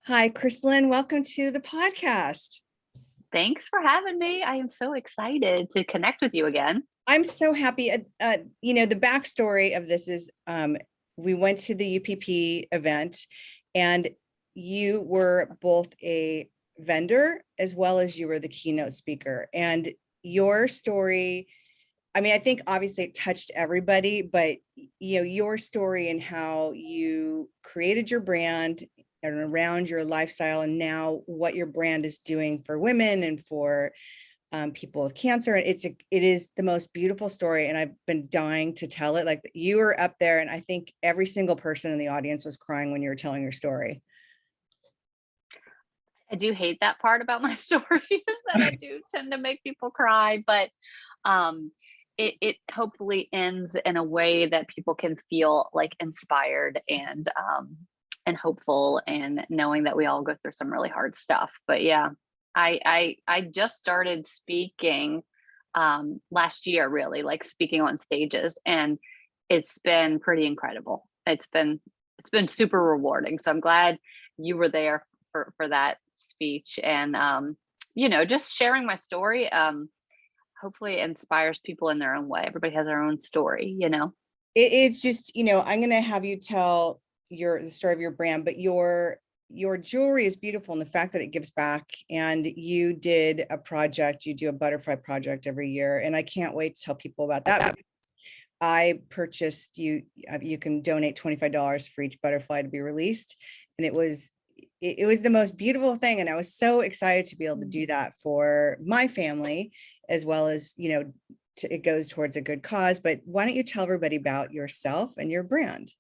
Hi, Crystalyn. Welcome to the podcast. Thanks for having me. I am so excited to connect with you again. I'm so happy. The backstory of this is we went to the UPP event and you were both a vendor as well as you were the keynote speaker. And your story, I think obviously it touched everybody, but your story and how you created your brand and around your lifestyle and now what your brand is doing for women and for people with cancer. And it is the most beautiful story. And I've been dying to tell it. Like, you were up there and I think every single person in the audience was crying when you were telling your story. I do hate that part about my story is that I do tend to make people cry, but it hopefully ends in a way that people can feel like inspired and hopeful, and knowing that we all go through some really hard stuff. But yeah, I just started speaking last year, really, like speaking on stages, and it's been pretty incredible. It's been super rewarding. So I'm glad you were there for that speech, and just sharing my story hopefully inspires people in their own way. Everybody has their own story. It's just, I'm going to have you tell the story of your brand, but your jewelry is beautiful, and the fact that it gives back. And you did a project, you do a butterfly project every year, and I can't wait to tell people about that. I purchased you can donate $25 for each butterfly to be released, and it was the most beautiful thing. And I was so excited to be able to do that for my family, as well as, it goes towards a good cause. But why don't you tell everybody about yourself and your brand?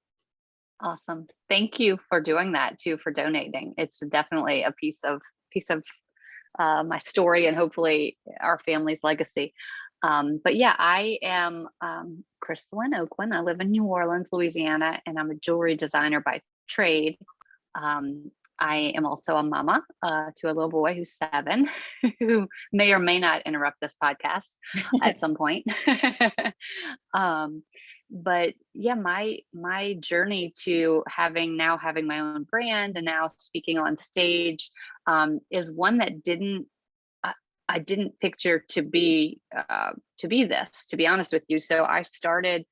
Awesome. Thank you for doing that too, for donating. It's definitely a piece of my story, and hopefully our family's legacy. But yeah, I am Crystalyn Aucoin. I live in New Orleans, Louisiana, and I'm a jewelry designer by trade. I am also a mama to a little boy who's 7, who may or may not interrupt this podcast at some point. But yeah, my journey to having my own brand and now speaking on stage is one that I didn't picture to be this, to be honest with you. So I started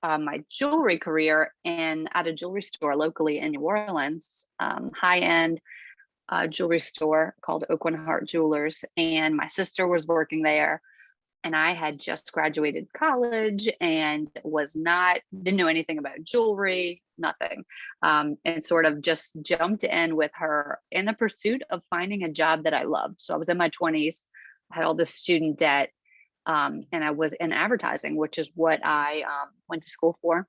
my jewelry career at a jewelry store locally in New Orleans, high-end jewelry store called Aucoin Hart Jewelers. And my sister was working there, and I had just graduated college and didn't know anything about jewelry, nothing. And sort of just jumped in with her in the pursuit of finding a job that I loved. So I was in my 20s, I had all this student debt, and I was in advertising, which is what I went to school for.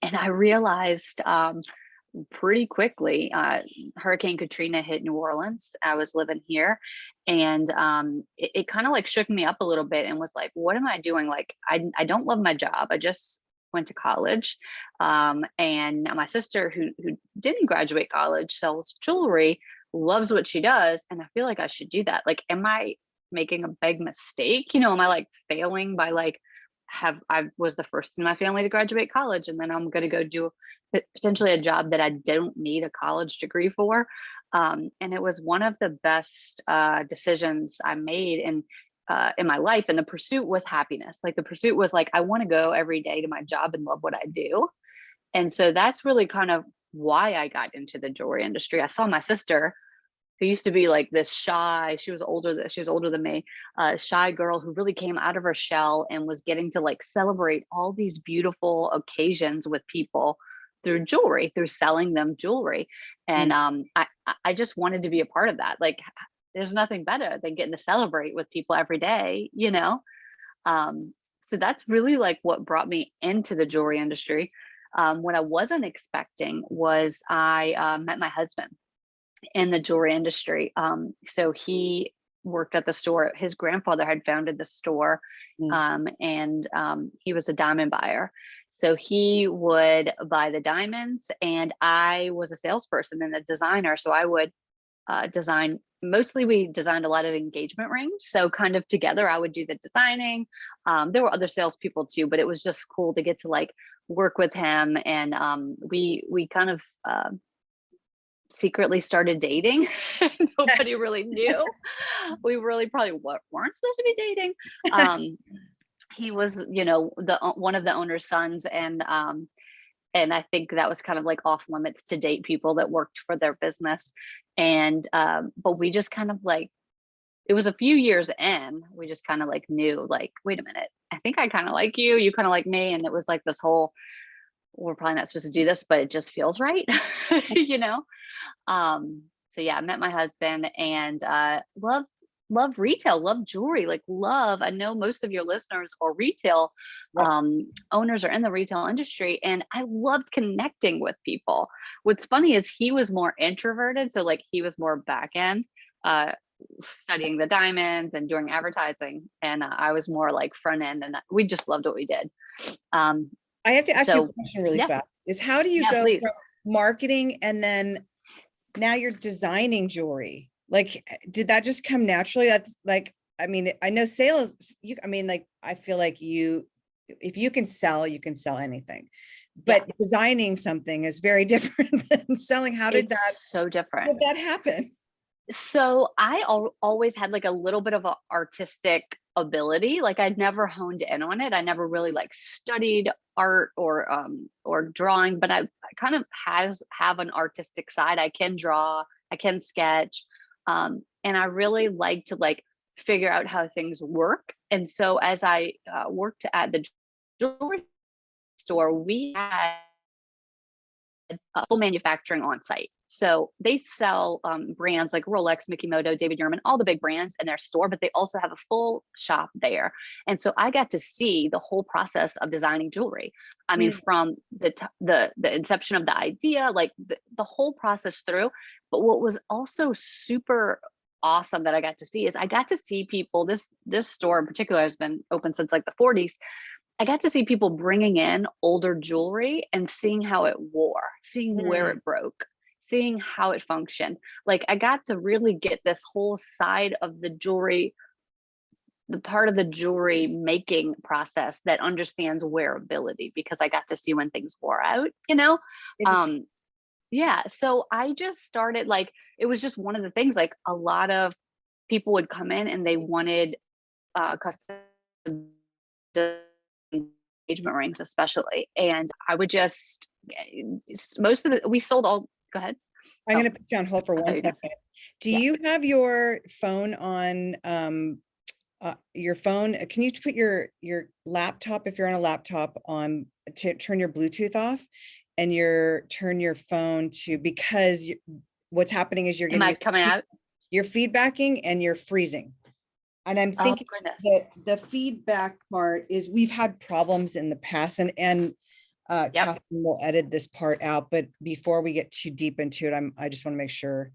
And I realized pretty quickly, Hurricane Katrina hit New Orleans. I was living here, and it kind of like shook me up a little bit and was like, what am I doing? Like, I don't love my job. I just went to college. And my sister, who didn't graduate college, sells jewelry, loves what she does. And I feel like I should do that. Like, am I making a big mistake? Am I like failing by like, I was the first in my family to graduate college, and then I'm going to go do potentially a job that I don't need a college degree for. And it was one of the best decisions I made in my life. And the pursuit was happiness. Like, the pursuit was like, I want to go every day to my job and love what I do. And so that's really kind of why I got into the jewelry industry. I saw my sister, who used to be like this shy, she was older than me, shy girl who really came out of her shell and was getting to like celebrate all these beautiful occasions with people through jewelry, through selling them jewelry. And I just wanted to be a part of that. Like, there's nothing better than getting to celebrate with people every day, So that's really like what brought me into the jewelry industry. What I wasn't expecting was I met my husband in the jewelry industry. So he worked at the store. His grandfather had founded the store, and he was a diamond buyer. So he would buy the diamonds, and I was a salesperson and a designer. So I would design. Mostly we designed a lot of engagement rings. So kind of together, I would do the designing. There were other salespeople too, but it was just cool to get to like work with him. And we kind of secretly started dating. Nobody really knew. We really probably weren't supposed to be dating. He was, you know, one of the owner's sons, and I think that was kind of like off limits to date people that worked for their business. And but we just kind of like, it was a few years in, we just kind of like knew, like, wait a minute, I think I kind of like you, you kind of like me. And it was like this whole, we're probably not supposed to do this, but it just feels right. You know. So yeah, I met my husband, and love retail, love jewelry, like love, I know most of your listeners are retail owners or in the retail industry, and I loved connecting with people. What's funny is he was more introverted, so like he was more back end, studying the diamonds and doing advertising, and I was more like front end, and we just loved what we did. I have to ask you a question really yeah. fast, is how do you go Please. from marketing and then now you're designing jewelry? Like, did that just come naturally? That's like, I mean, I know sales, I mean, like, I feel like if you can sell anything, but designing something is very different than selling. How did that, so different. how did that happen? So I always had like a little bit of an artistic ability. Like I'd never honed in on it. I never really like studied art or drawing, but I kind of have an artistic side. I can draw, I can sketch. And I really like to like figure out how things work. And so as I worked at the jewelry store, we had full manufacturing on site. So they sell brands like Rolex, Mikimoto, David Yurman, all the big brands in their store, but they also have a full shop there. And so I got to see the whole process of designing jewelry. I mean, from the inception of the idea, like the whole process through. But what was also super awesome that I got to see is I got to see people, this store in particular has been open since like the 40s. I got to see people bringing in older jewelry and seeing how it wore, seeing where it broke, seeing how it functioned. Like I got to really get this whole side of the jewelry, the part of the jewelry making process that understands wearability, because I got to see when things wore out, you know? Yeah. So I just started, like, it was just one of the things, like a lot of people would come in and they wanted custom engagement rings, especially. And I would just, we sold all, go ahead. I'm going to put you on hold for 1 second. Do you have your phone on, your phone? Can you put your laptop, if you're on a laptop, on to turn your Bluetooth off and turn your phone to, because what's happening is you're getting coming out, you're feedbacking and you're freezing. And I'm thinking that the feedback part is, we've had problems in the past, and Catherine will edit this part out, but before we get too deep into it, I just want to make sure.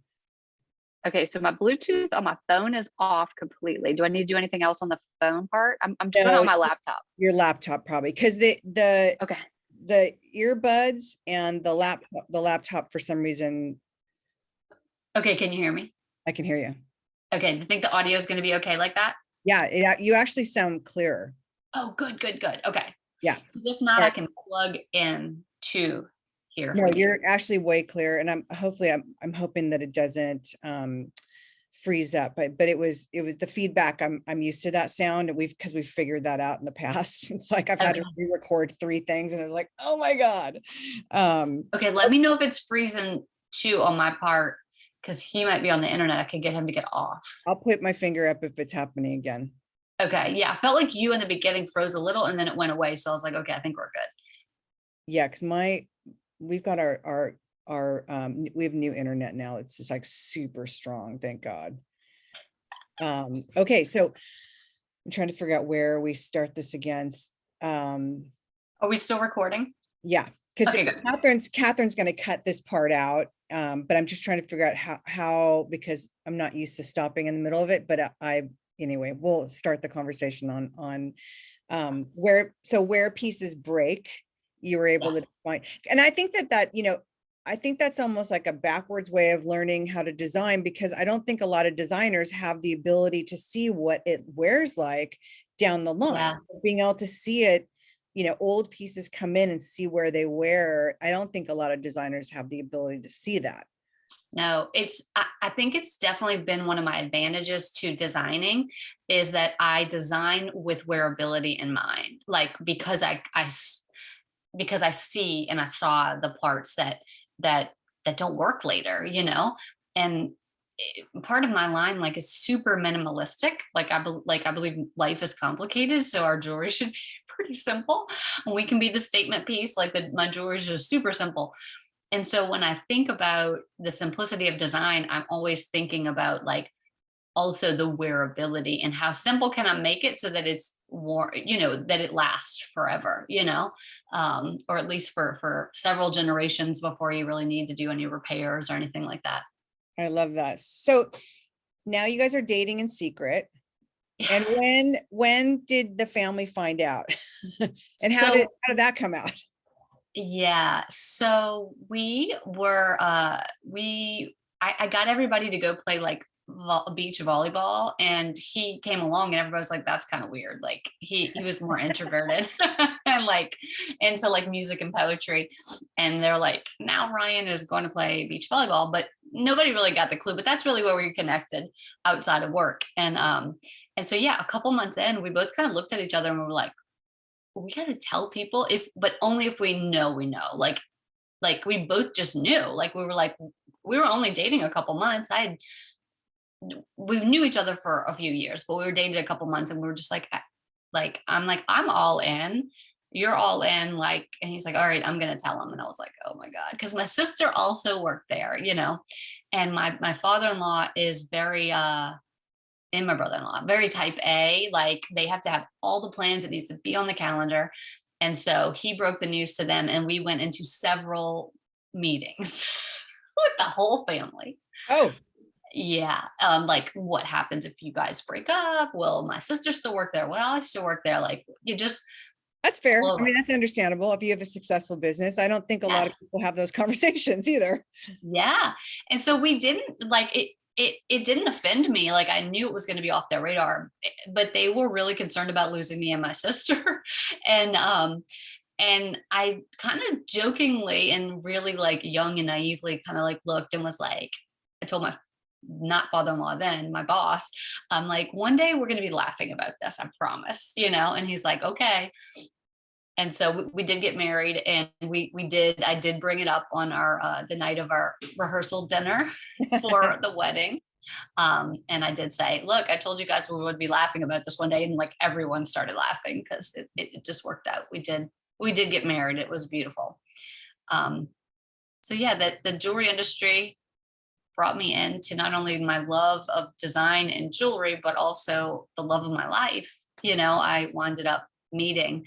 Okay, so my Bluetooth on my phone is off completely. Do I need to do anything else on the phone part? I'm doing it on my laptop. Your laptop probably, because the earbuds and the laptop for some reason. Okay, can you hear me? I can hear you. Okay, I think the audio is going to be okay like that? Yeah, you actually sound clearer. Oh, good. Okay. Yeah. If not, I can plug in to here. No, you're actually way clearer, and I'm hoping that it doesn't freeze up. But it was the feedback. I'm used to that sound, and we've figured that out in the past. It's like I've had to re-record 3 things, and I was like, oh my God. Okay, let me know if it's freezing too on my part, because he might be on the internet. I could get him to get off. I'll put my finger up if it's happening again. Okay. Yeah. I felt like you in the beginning froze a little and then it went away. So I was like, okay, I think we're good. Yeah. Cause we've got we have new internet now. It's just like super strong. Thank God. Okay. So I'm trying to figure out where we start this again. Are we still recording? Yeah. Cause Catherine's going to cut this part out. But I'm just trying to figure out how, because I'm not used to stopping in the middle of it, but anyway, we'll start the conversation on where pieces break, you were able to find. And I think I think that's almost like a backwards way of learning how to design, because I don't think a lot of designers have the ability to see what it wears like down the line. Yeah. Being able to see it, old pieces come in and see where they wear. I don't think a lot of designers have the ability to see that. No, I think it's definitely been one of my advantages to designing is that I design with wearability in mind. Like, because because I see and I saw the parts that that don't work later, and part of my line like is super minimalistic. Like I believe life is complicated, so our jewelry should be pretty simple, and we can be the statement piece. Like my jewelry is just super simple. And so when I think about the simplicity of design, I'm always thinking about like also the wearability and how simple can I make it so that it's more, that it lasts forever, or at least for several generations before you really need to do any repairs or anything like that. I love that. So now you guys are dating in secret. And when did the family find out? And how So did that come out? yeah, so we were I got everybody to go play like beach volleyball, and he came along and everybody was like, that's kind of weird. Like he was more introverted and like into like music and poetry, and they're like, now Ryan is going to play beach volleyball, but nobody really got the clue. But that's really where we connected outside of work. And so yeah, a couple months in, we both kind of looked at each other and we were like, we got to tell people, if but only if we know, like we both just knew. Like we were like, we were only dating a couple months. We knew each other for a few years, but we were dating a couple months, and we were just like I'm all in, you're all in, like. And he's like, all right, I'm gonna tell him. And I was like, oh my god, because my sister also worked there, and my father-in-law is very and my brother-in-law, very type A. Like they have to have all the plans. It needs to be on the calendar. And so he broke the news to them, and we went into several meetings with the whole family. Oh, Yeah. Like what happens if you guys break up? Will my sister still work there? Well, I still work there. Like you just that's fair. all I over. mean, that's understandable. If you have a successful business, I don't think a lot of Yes. people have those conversations either. Yeah. And so we didn't like it. It didn't offend me. Like I knew it was going to be off their radar, but they were really concerned about losing me and my sister. And I kind of jokingly and really like young and naively kind of like looked and was like, I told my not father-in-law then, my boss, I'm like, one day we're going to be laughing about this, I promise, and he's like, okay. And so we did get married, and I did bring it up on our the night of our rehearsal dinner for the wedding. And I did say, look, I told you guys we would be laughing about this one day, and like everyone started laughing because it just worked out. We did get married. It was beautiful. So yeah, that the jewelry industry brought me into not only my love of design and jewelry, but also the love of my life. I wound up meeting.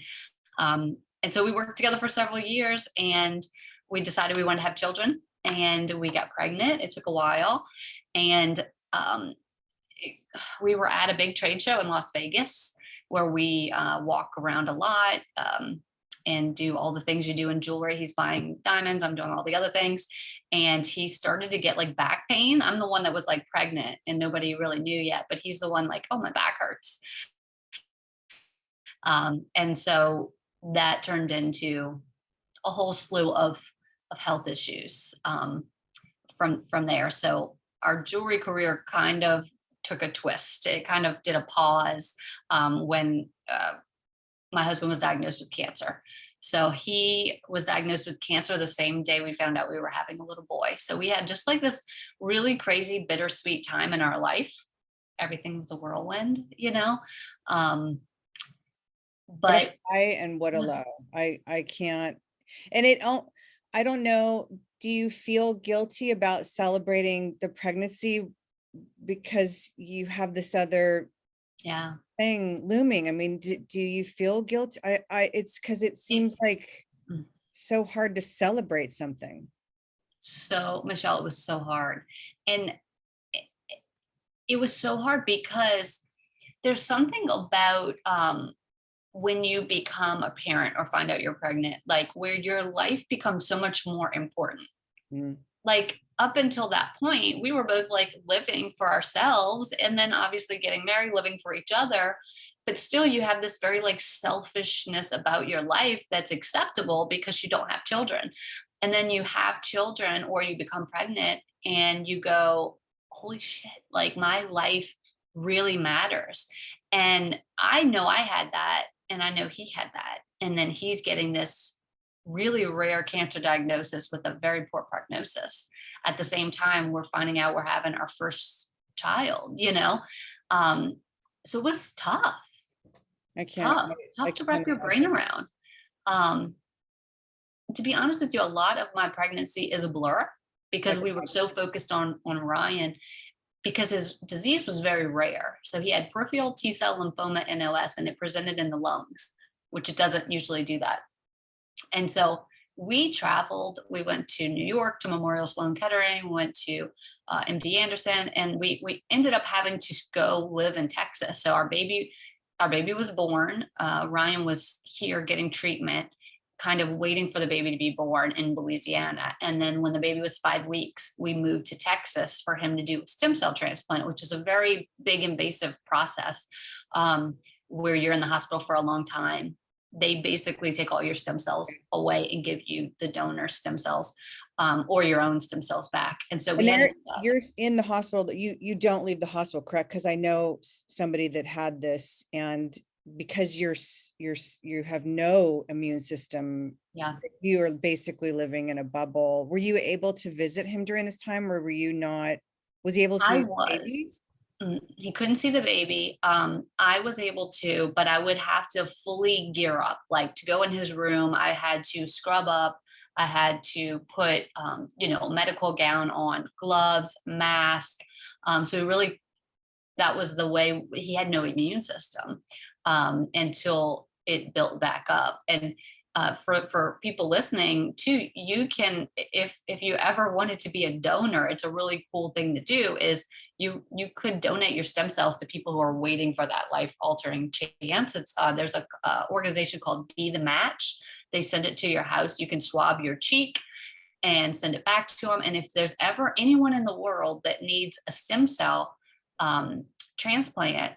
And so we worked together for several years, and we decided we wanted to have children, and we got pregnant. It took a while. And we were at a big trade show in Las Vegas where we walk around a lot and do all the things you do in jewelry. He's buying diamonds, I'm doing all the other things. And he started to get like back pain. I'm the one that was like pregnant and nobody really knew yet, but he's the one like, oh, my back hurts. And so that turned into a whole slew of health issues from there. So our jewelry career kind of took a twist. It kind of did a pause when my husband was diagnosed with cancer. So he was diagnosed with cancer the same day we found out we were having a little boy. So we had just like this really crazy, bittersweet time in our life. Everything was a whirlwind, but And what a low. I can't. And I don't know. Do you feel guilty about celebrating the pregnancy because you have this other thing looming? I mean, do you feel guilty? It's because it seems like so hard to celebrate something. So Michelle, it was so hard. And it was so hard because there's something about when you become a parent or find out you're pregnant, like where your life becomes so much more important. Like up until that point, we were both like living for ourselves, and then obviously getting married, living for each other. But still you have this very like selfishness about your life that's acceptable because you don't have children. And then you have children or you become pregnant and you go, holy shit, like my life really matters. And I know I had that, and I know he had that. And then he's getting this really rare cancer diagnosis with a very poor prognosis. At the same time, we're finding out we're having our first child, you know? So it was tough, I can't, I tough to wrap can't your brain imagine. around. Um, to be honest with you, a lot of my pregnancy is a blur because we were so focused on Ryan, because his disease was very rare. So he had peripheral T-cell lymphoma NOS, and it presented in the lungs, which it doesn't usually do that. And so we traveled, we went to New York to Memorial Sloan Kettering, went to MD Anderson, and we ended up having to go live in Texas. So our baby was born. Ryan was here getting treatment, kind of waiting for the baby to be born in Louisiana. And then when the baby was 5 weeks, we moved to Texas for him to do a stem cell transplant, which is a very big invasive process, where you're in the hospital for a long time. They basically take all your stem cells away and give you the donor stem cells, or your own stem cells back. And so we And you're in the hospital, that you don't leave the hospital, correct? Because I know somebody that had this, and because you have no immune system, yeah, you are basically living in a bubble. Were you able to visit him during this time, or were you not? Was he able to I see the baby? was. He couldn't see the baby. I was able to, but I would have to fully gear up. Like to go in his room, I had to scrub up. I had to put, a medical gown on, gloves, mask. So really, that was the way. He had no immune system until it built back up. And for people listening too, you can, if you ever wanted to be a donor, it's a really cool thing to do. Is you could donate your stem cells to people who are waiting for that life altering chance. It's there's a organization called Be the Match. They send it to your house. You can swab your cheek and send it back to them. And if there's ever anyone in the world that needs a stem cell transplant,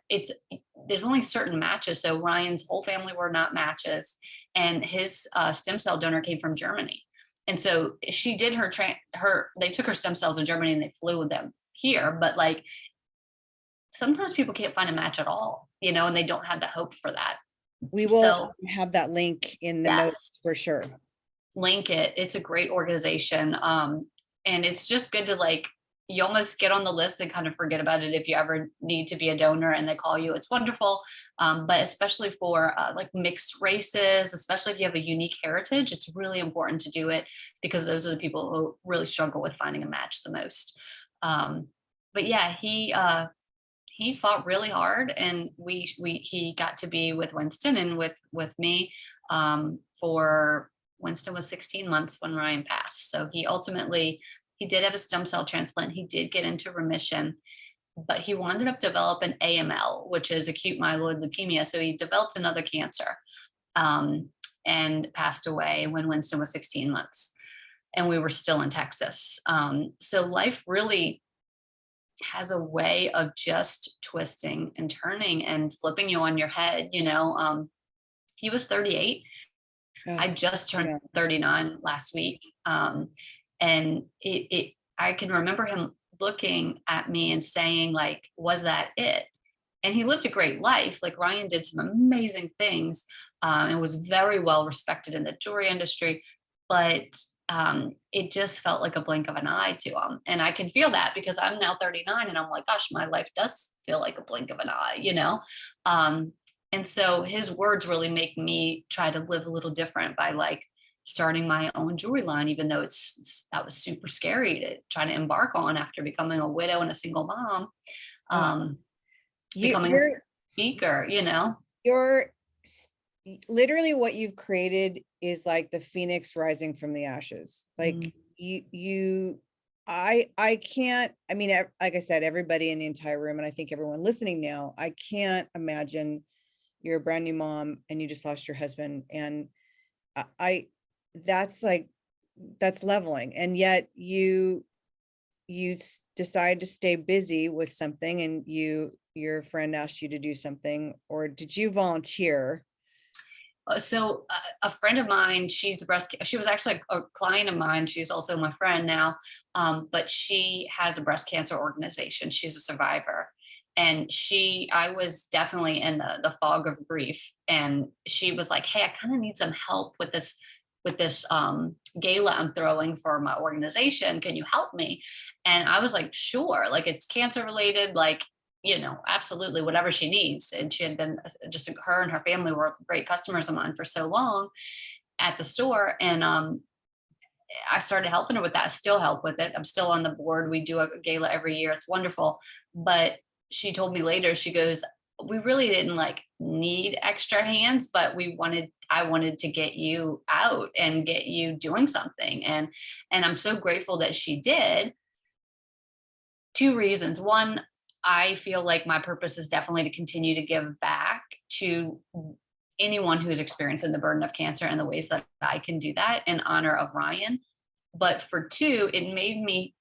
there's only certain matches. So Ryan's whole family were not matches, and his stem cell donor came from Germany. And so she did they took her stem cells in Germany and they flew with them here. But like sometimes people can't find a match at all, and they don't have the hope for that. We will have that link in the notes for sure. Link it. It's a great organization. And it's just good to you almost get on the list and kind of forget about it if you ever need to be a donor and they call you. It's wonderful. But especially for mixed races, especially if you have a unique heritage, it's really important to do it, because those are the people who really struggle with finding a match the most. But yeah, he fought really hard, and he got to be with Winston and with me for Winston was 16 months when Ryan passed. So he did have a stem cell transplant. He did get into remission, but he ended up developing AML, which is acute myeloid leukemia. So he developed another cancer and passed away when Winston was 16 months. And we were still in Texas. So life really has a way of just twisting and turning and flipping you on your head. He was 38. I just turned 39 last week. And I can remember him looking at me and saying, was that it? And he lived a great life. Like Ryan did some amazing things and was very well respected in the jewelry industry, but it just felt like a blink of an eye to him. And I can feel that because I'm now 39 and I'm like, gosh, my life does feel like a blink of an eye, And so his words really make me try to live a little different by starting my own jewelry line, even though that was super scary to try to embark on after becoming a widow and a single mom. Becoming a speaker, You're literally, what you've created is like the phoenix rising from the ashes. I can't, like I said, everybody in the entire room, and I think everyone listening now, I can't imagine you're a brand new mom and you just lost your husband. And that's leveling. And yet you decide to stay busy with something, and your friend asked you to do something, or did you volunteer? So a friend of mine, she was actually a client of mine. She's also my friend now. But she has a breast cancer organization. She's a survivor. And I was definitely in the fog of grief. And she was like, hey, I kind of need some help with this gala I'm throwing for my organization. Can you help me? And I was like, sure. Like, it's cancer related, like, absolutely, whatever she needs. And she had been just, her and her family were great customers of mine for so long at the store. And I started helping her with that. I still help with it. I'm still on the board. We do a gala every year. It's wonderful. But she told me later, she goes, we really didn't like need extra hands, but I wanted to get you out and get you doing something. And I'm so grateful that she did. Two reasons. One, I feel like my purpose is definitely to continue to give back to anyone who's experiencing the burden of cancer and the ways that I can do that in honor of Ryan. But for two, it made me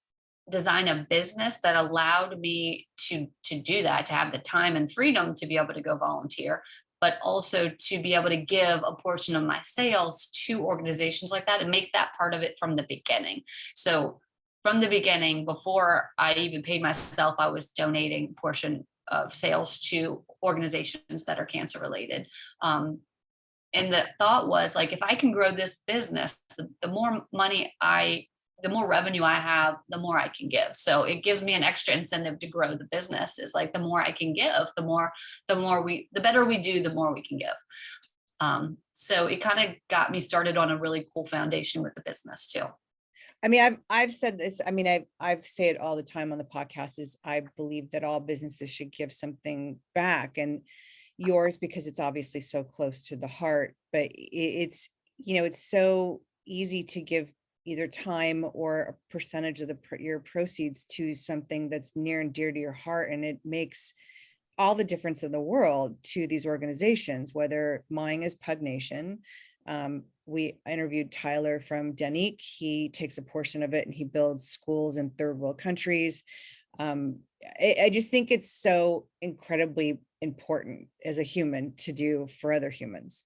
design a business that allowed me to do that, to have the time and freedom to be able to go volunteer, but also to be able to give a portion of my sales to organizations like that and make that part of it from the beginning. So from the beginning, before I even paid myself, I was donating a portion of sales to organizations that are cancer related. And the thought was like, if I can grow this business, the more revenue I have, the more I can give. So it gives me an extra incentive to grow the business. Is like, the more I can give, the better we do, the more we can give. So it kind of got me started on a really cool foundation with the business too. I mean, I've said this. I mean, I've say it all the time on the podcast, is I believe that all businesses should give something back, and yours, because it's obviously so close to the heart, but it's so easy to give either time or a percentage of your proceeds to something that's near and dear to your heart. And it makes all the difference in the world to these organizations, whether mine is Pug Nation. We interviewed Tyler from Denique. He takes a portion of it and he builds schools in third world countries. I just think it's so incredibly important as a human to do for other humans.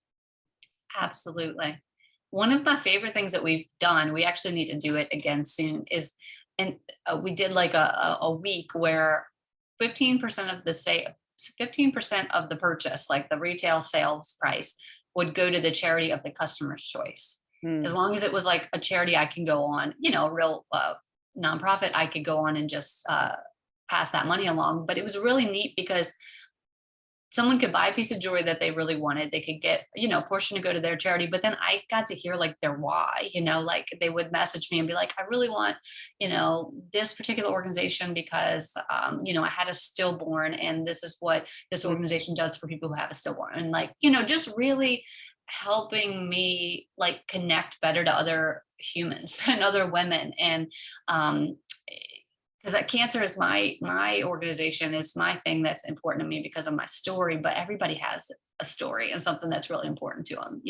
Absolutely. One of my favorite things that we've done, we actually need to do it again soon, is, and we did like a week where 15% of the 15% of the purchase, like the retail sales price, would go to the charity of the customer's choice. As long as it was like a charity I can go on, a real nonprofit, I could go on and just pass that money along. But it was really neat because someone could buy a piece of jewelry that they really wanted. They could get, a portion to go to their charity. But then I got to hear like their why, like they would message me and be like, I really want, this particular organization because, I had a stillborn and this is what this organization does for people who have a stillborn. And like, just really helping me like connect better to other humans and other women. And, because cancer is my organization, is my thing that's important to me because of my story, but everybody has a story and something that's really important to them,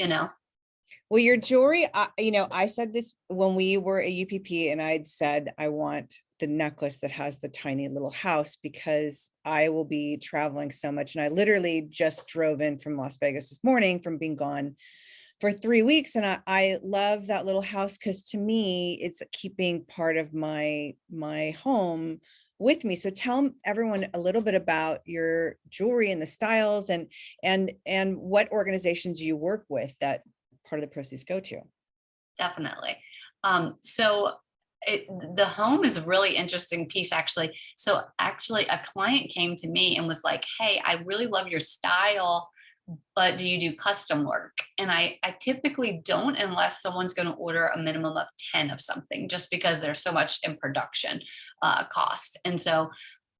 Well, your jewelry, I said this when we were at UPP, and I'd said, I want the necklace that has the tiny little house because I will be traveling so much. And I literally just drove in from Las Vegas this morning from being gone for 3 weeks. And I love that little house because to me, it's keeping part of my home with me. So tell everyone a little bit about your jewelry and the styles and what organizations you work with that part of the proceeds go to. Definitely. So the home is a really interesting piece, actually. So actually a client came to me and was like, hey, I really love your style, but do you do custom work? And I typically don't, unless someone's going to order a minimum of 10 of something, just because there's so much in production cost. And so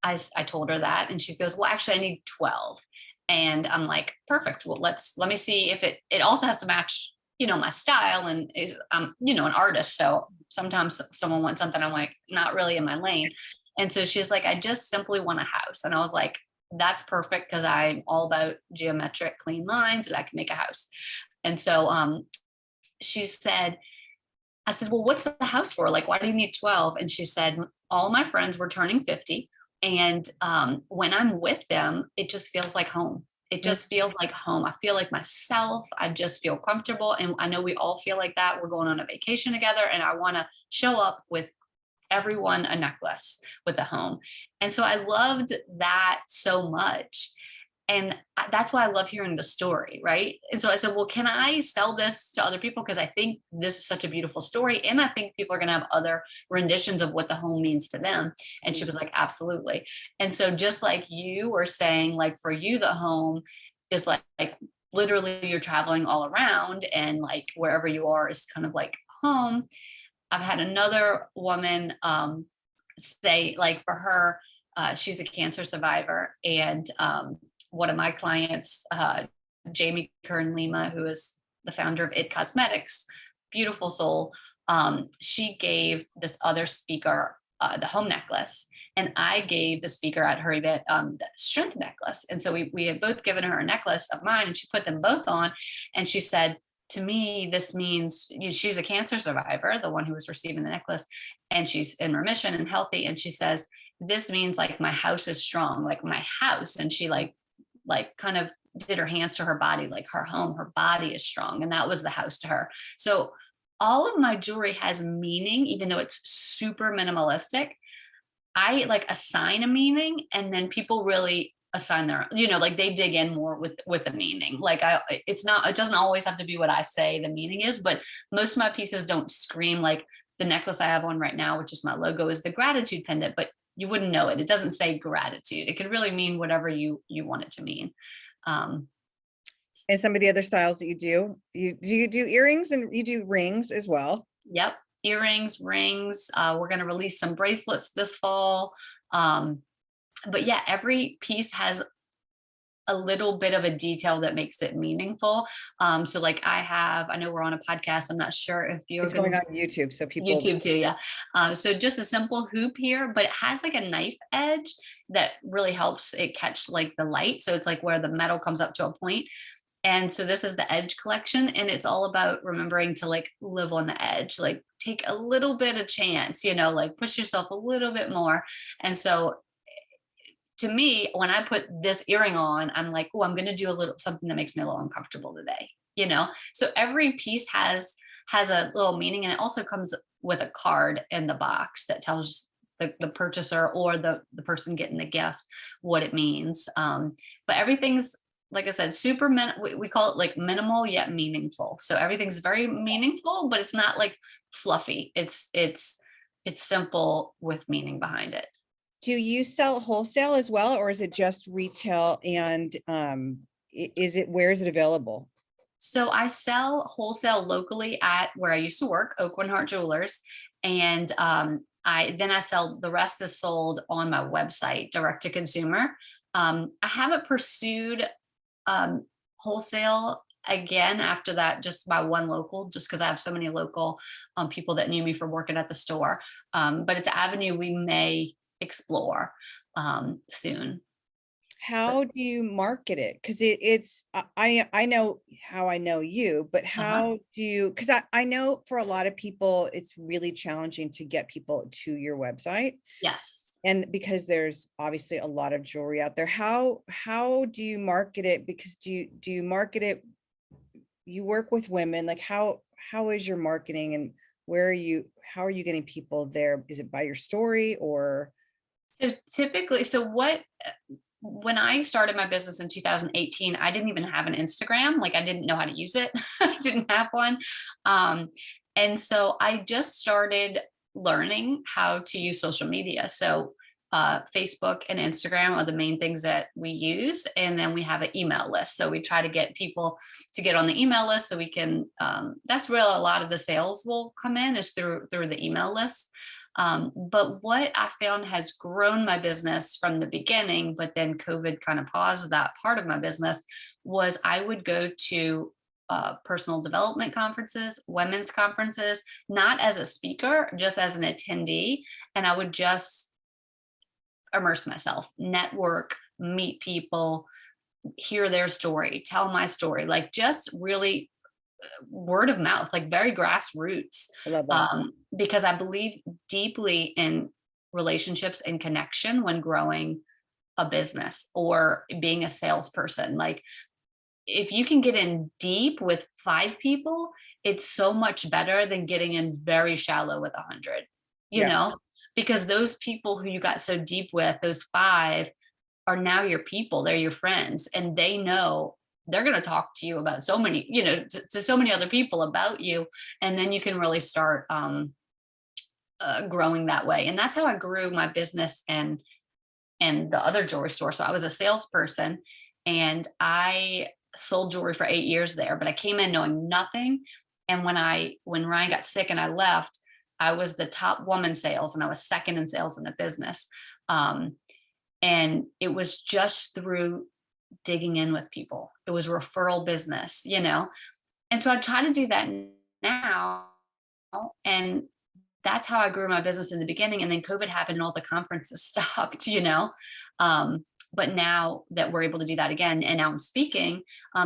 I told her that, and she goes, well, actually I need 12. And I'm like, perfect. Well, let me see if it also has to match, my style, and is, an artist. So sometimes someone wants something, I'm like, not really in my lane. And so she's like, I just simply want a house. And I was like, that's perfect, because I'm all about geometric clean lines and I can make a house. And so she said, I said, well, what's the house for? Like, why do you need 12? And she said, all my friends were turning 50. And when I'm with them, it just feels like home. It just feels like home. I feel like myself. I just feel comfortable. And I know we all feel like that. We're going on a vacation together, and I want to show up with everyone a necklace with a home. And so I loved that so much. And that's why I love hearing the story, right? And so I said, well, can I sell this to other people? Because I think this is such a beautiful story. And I think people are going to have other renditions of what the home means to them. And she was like, absolutely. And so just like you were saying, like for you, the home is like literally you're traveling all around, and like wherever you are is kind of like home. I've had another woman say, like for her, she's a cancer survivor. And one of my clients, Jamie Kern Lima, who is the founder of It Cosmetics, beautiful soul, she gave this other speaker the home necklace, and I gave the speaker at her event the strength necklace. And so we had both given her a necklace of mine, and she put them both on, and she said, to me, this means, she's a cancer survivor, the one who was receiving the necklace, and she's in remission and healthy. And she says, this means like my house is strong, like my house. And she like kind of did her hands to her body, like her home, her body is strong. And that was the house to her. So all of my jewelry has meaning, even though it's super minimalistic. I like assign a meaning, and then people really assign their, like they dig in more with the meaning. Like it doesn't always have to be what I say the meaning is, but most of my pieces don't scream. Like the necklace I have on right now, which is my logo, is the gratitude pendant, but you wouldn't know it. It doesn't say gratitude. It could really mean whatever you want it to mean. And some of the other styles that you do earrings, and you do rings as well? Yep. Earrings, rings. We're going to release some bracelets this fall. But yeah, every piece has a little bit of a detail that makes it meaningful. So like I know we're on a podcast. I'm not sure if you're going on YouTube. So people YouTube too. Yeah. So just a simple hoop here, but it has like a knife edge that really helps it catch like the light. So it's like where the metal comes up to a point. And so this is the edge collection, and it's all about remembering to like live on the edge, like take a little bit of chance, like push yourself a little bit more. And so to me, when I put this earring on, I'm like, oh, I'm going to do a little something that makes me a little uncomfortable today, So every piece has a little meaning, and it also comes with a card in the box that tells the purchaser or the person getting the gift what it means. But everything's, like I said, we call it like minimal yet meaningful. So everything's very meaningful, but it's not like fluffy. It's simple with meaning behind it. Do you sell wholesale as well, or is it just retail? And where is it available? So I sell wholesale locally at where I used to work, Aucoin Hart Jewelers. And I sell, the rest is sold on my website, direct to consumer. I haven't pursued wholesale again after that, just by one local, just because I have so many local people that knew me from working at the store. But it's an avenue we may explore soon. How do you market it? Because I know how I know you, but how do you, because I know for a lot of people, it's really challenging to get people to your website. Yes. And because there's obviously a lot of jewelry out there, how do you market it? Because do you market it, you work with women, like how is your marketing, and how are you getting people there? Is it by your story or? So typically, when I started my business in 2018, I didn't even have an Instagram. Like I didn't know how to use it. I didn't have one. And so I just started learning how to use social media. So Facebook and Instagram are the main things that we use. And then we have an email list. So we try to get people to get on the email list so we can, that's where a lot of the sales will come in, is through the email list. But what I found has grown my business from the beginning, but then COVID kind of paused that part of my business, was I would go to personal development conferences, women's conferences, not as a speaker, just as an attendee. And I would just immerse myself, network, meet people, hear their story, tell my story, like just really word of mouth, like very grassroots. I love that. Because I believe deeply in relationships and connection when growing a business or being a salesperson. Like if you can get in deep with 5 people, it's so much better than getting in very shallow with 100, you Yeah. know, because those people who you got so deep with, those 5 are now your people, they're your friends, and they know they're going to talk to you about so many, you know, to so many other people about you. And then you can really start growing that way. And that's how I grew my business and the other jewelry store. So I was a salesperson and I sold jewelry for 8 years there, but I came in knowing nothing. And when Ryan got sick and I left, I was the top woman sales and I was second in sales in the business. And it was just through digging in with people. It was referral business, you know? And so I try to do that now. And that's how I grew my business in the beginning. And then COVID happened and all the conferences stopped, you know? But now that we're able to do that again, and now I'm speaking,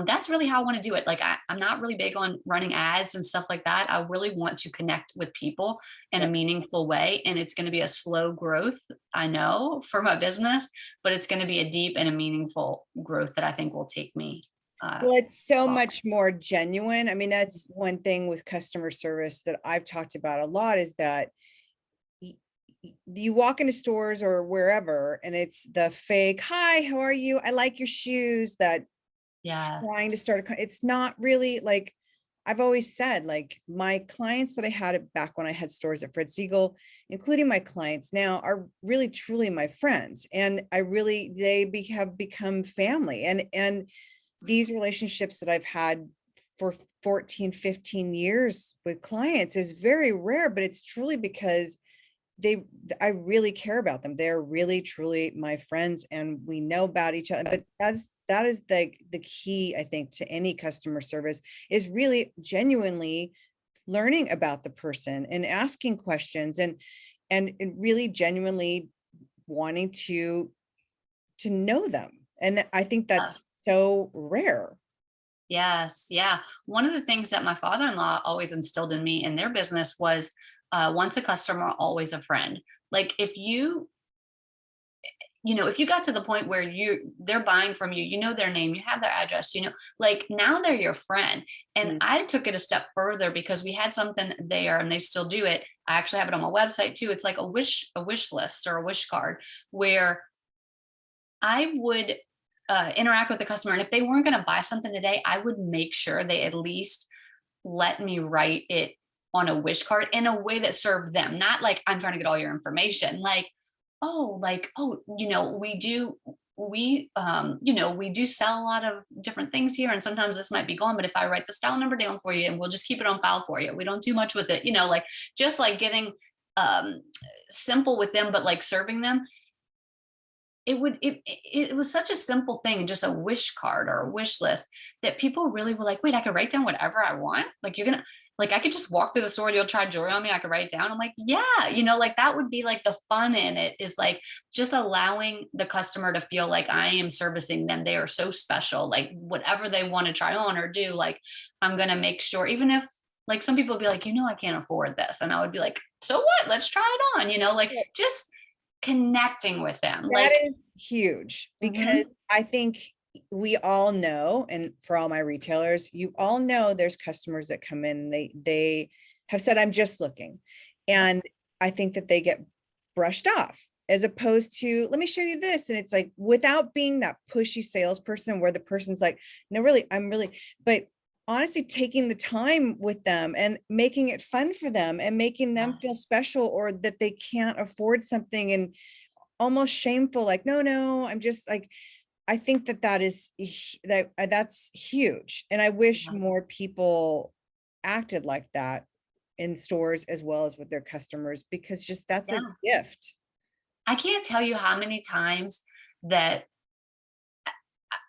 that's really how I want to do it. Like I'm not really big on running ads and stuff like that. I really want to connect with people in a meaningful way. And it's going to be a slow growth, I know, for my business, but it's going to be a deep and a meaningful growth that I think will take me. Well, it's so far. much more genuine. I mean, that's one thing with customer service that I've talked about a lot is that you walk into stores or wherever and it's the fake, hi, how are you? I like your shoes, that Yeah. trying to start it's not really like, I've always said, like my clients that I had back when I had stores at Fred Siegel, including my clients now, are really truly my friends. And have become family. And these relationships that I've had for 14, 15 years with clients is very rare, but it's truly because I really care about them. They're really, truly my friends and we know about each other. But that is the key, I think, to any customer service is really genuinely learning about the person and asking questions and really genuinely wanting to know them. And I think that's so rare. Yes. Yeah. One of the things that my father-in-law always instilled in me in their business was once a customer, always a friend. Like if if you got to the point where they're buying from you, you know their name, you have their address, like now they're your friend. And I took it a step further because we had something there and they still do it. I actually have it on my website too. It's like a wish list or a wish card where I would interact with the customer. And if they weren't going to buy something today, I would make sure they at least let me write it on a wish card in a way that served them. Not like I'm trying to get all your information. We do sell a lot of different things here. And sometimes this might be gone, but if I write the style number down for you and we'll just keep it on file for you. We don't do much with it, just like getting simple with them, but like serving them. It was such a simple thing, just a wish card or a wish list that people really were like, wait, I could write down whatever I want. Like I could just walk through the store and you'll try jewelry on me. I could write it down. I'm like, yeah, that would be like the fun in it is like just allowing the customer to feel like I am servicing them. They are so special. Like whatever they want to try on or do, like I'm going to make sure, even if like some people would be like, I can't afford this. And I would be like, so what? Let's try it on, just connecting with them. That is huge because I think we all know, and for all my retailers, you all know there's customers that come in, they have said, I'm just looking. And I think that they get brushed off as opposed to, let me show you this. And it's like, without being that pushy salesperson where the person's like, no, really, but honestly, taking the time with them and making it fun for them and making them feel special or that they can't afford something and almost shameful, like, no, I'm just like, I think that's huge. And I wish more people acted like that in stores as well as with their customers, because just that's a gift. I can't tell you how many times that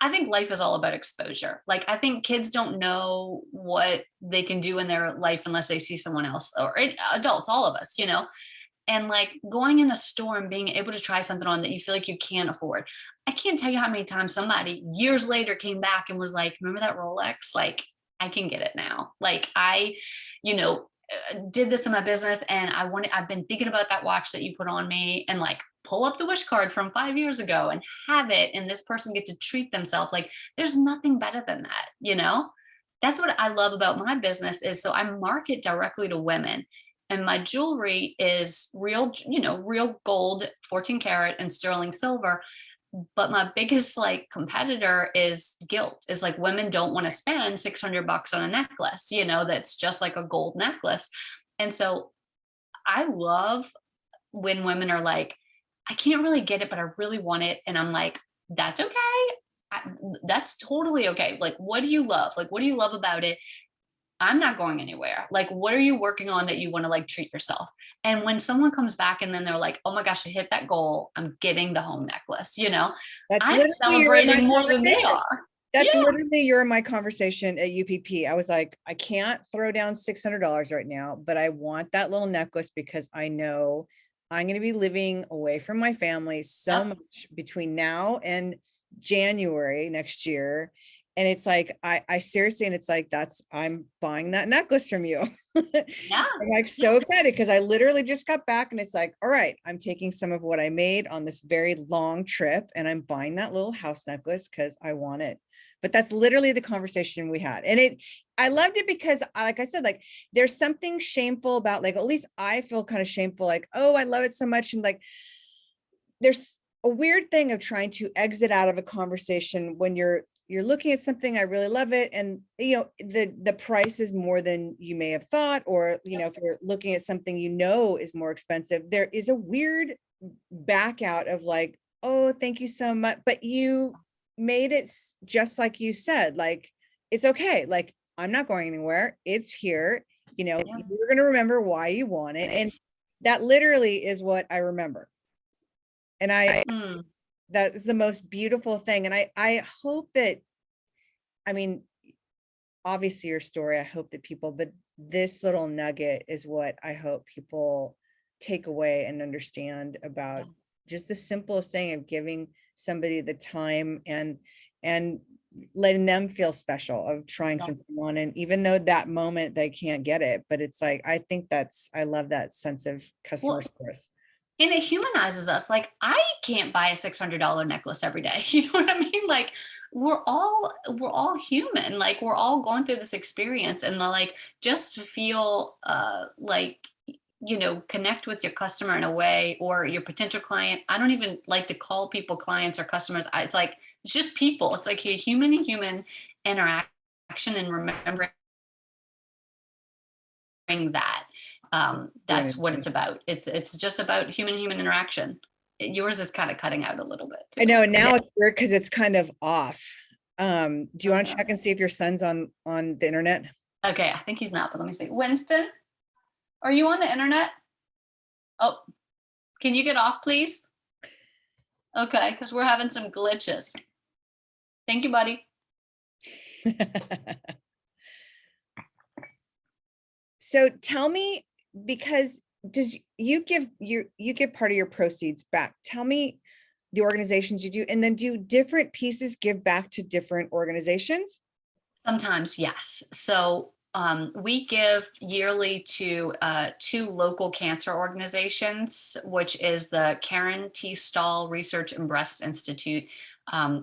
I think life is all about exposure. Like I think kids don't know what they can do in their life unless they see someone else, or adults, all of us, and like going in a store and being able to try something on that you feel like you can't afford. I can't tell you how many times somebody years later came back and was like, remember that Rolex? Like I can get it now. Like I, did this in my business and I've been thinking about that watch that you put on me, and like pull up the wish card from 5 years ago and have it, and this person gets to treat themselves. Like, there's nothing better than that, you know? That's what I love about my business is, so I market directly to women, and my jewelry is real, you know, real gold, 14 karat and sterling silver. But my biggest like competitor is guilt, is like women don't want to spend $600 on a necklace, you know, that's just like a gold necklace. And so I love when women are like, I can't really get it, but I really want it. And I'm like, that's okay. I, that's totally okay. Like, what do you love? Like, what do you love about it? I'm not going anywhere. Like, what are you working on that you want to like treat yourself? And when someone comes back and then they're like, oh my gosh, I hit that goal, I'm getting the home necklace, you know, That's I'm literally you're in my celebrating more than they conversation. are. That's Yeah. literally you're in my conversation at UPP. I was like, I can't throw down $600 right now, but I want that little necklace because I know I'm going to be living away from my family so Yep. much between now and January next year. And it's like, I seriously, and it's like, I'm buying that necklace from you. Yeah. I'm like so excited because I literally just got back and it's like, all right, I'm taking some of what I made on this very long trip and I'm buying that little house necklace because I want it. But that's literally the conversation we had. And I loved it because like I said, like there's something shameful about like, at least I feel kind of shameful, like, oh, I love it so much. And like, there's a weird thing of trying to exit out of a conversation when you're looking at something, I really love it. And, you know, the price is more than you may have thought, or, you know, if you're looking at something, you know, is more expensive, there is a weird back out of like, oh, thank you so much. But you made it just like you said, like, it's okay. Like, I'm not going anywhere. It's here. You know, Yeah. you're going to remember why you want it. And that literally is what I remember. And that is the most beautiful thing. And I hope that, I mean, obviously your story, I hope that people, but this little nugget is what I hope people take away and understand about just the simplest thing of giving somebody the time and letting them feel special of trying something on. And even though that moment they can't get it, but it's like, I think I love that sense of customer service. And it humanizes us. Like, I can't buy a $600 necklace every day. You know what I mean? Like, we're all human. Like, we're all going through this experience, and like, just to feel like, you know, connect with your customer in a way, or your potential client. I don't even like to call people clients or customers. It's like, it's just people. It's like a human to human interaction, and remembering that. That's what it's about. It's just about human interaction. Yours is kind of cutting out a little bit too. I know now it's weird because it's kind of off. Do you want to check and see if your son's on the internet? Okay, I think he's not, but let me see. Winston, are you on the internet? Oh, can you get off, please? Okay, because we're having some glitches. Thank you, buddy. So tell me, because you give part of your proceeds back. Tell me the organizations you do, and then do different pieces give back to different organizations? Sometimes, yes. So we give yearly to 2 local cancer organizations, which is the Karen T. Stahl Research and Breast Institute.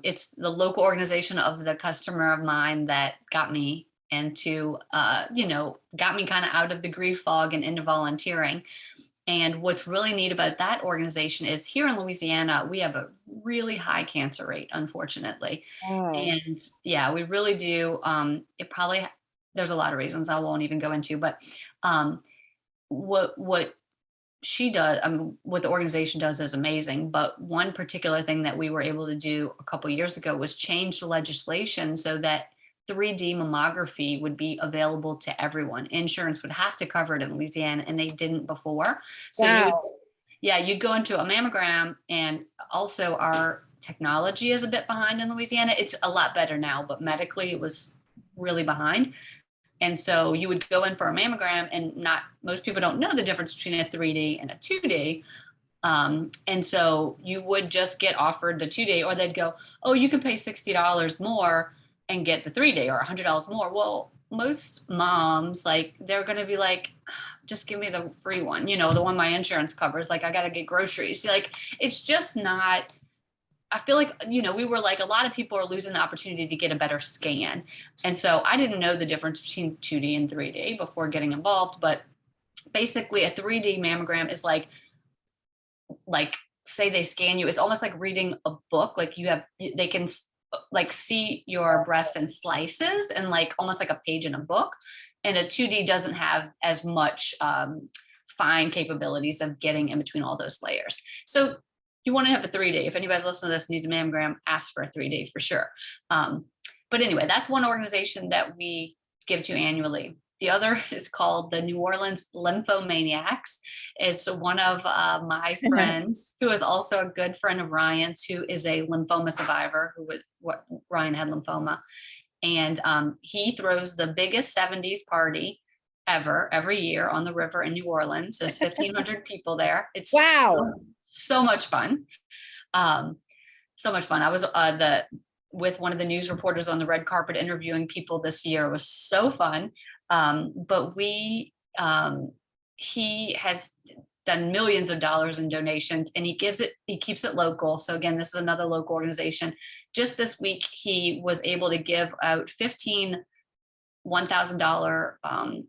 It's the local organization of the customer of mine that got me into, got me kind of out of the grief fog and into volunteering. And what's really neat about that organization is here in Louisiana, we have a really high cancer rate, unfortunately. Oh. And yeah, we really do. There's a lot of reasons I won't even go into, but what she does, what the organization does is amazing. But one particular thing that we were able to do a couple of years ago was change the legislation so that 3D mammography would be available to everyone. Insurance would have to cover it in Louisiana, and they didn't before. So wow. you'd go into a mammogram, and also our technology is a bit behind in Louisiana. It's a lot better now, but medically it was really behind. And so you would go in for a mammogram, and most people don't know the difference between a 3D and a 2D. And so you would just get offered the 2D, or they'd go, oh, you can pay $60 more and get the 3D, or $100 more. Well, most moms, like, they're going to be like, just give me the free one, the one my insurance covers. Like, I got to get groceries. Like, it's just not, I feel like, we were like, a lot of people are losing the opportunity to get a better scan. And so I didn't know the difference between 2D and 3D before getting involved. But basically a 3D mammogram is like say they scan you, it's almost like reading a book. Like they can like see your breast in slices and like almost like a page in a book. And a 2D doesn't have as much fine capabilities of getting in between all those layers. So you want to have a 3D. If anybody's listening to this needs a mammogram, ask for a 3D for sure. But anyway, that's one organization that we give to annually. The other is called the New Orleans Lymphomaniacs. It's one of my friends who is also a good friend of Ryan's, who is a lymphoma survivor, Ryan had lymphoma. And he throws the biggest 70s party ever every year on the river in New Orleans. There's 1,500 people there. It's wow. So much fun. So much fun. I was with one of the news reporters on the red carpet interviewing people this year. It was so fun. But he has done millions of dollars in donations, and he keeps it local. So again, this is another local organization. Just this week, he was able to give out 15 $1,000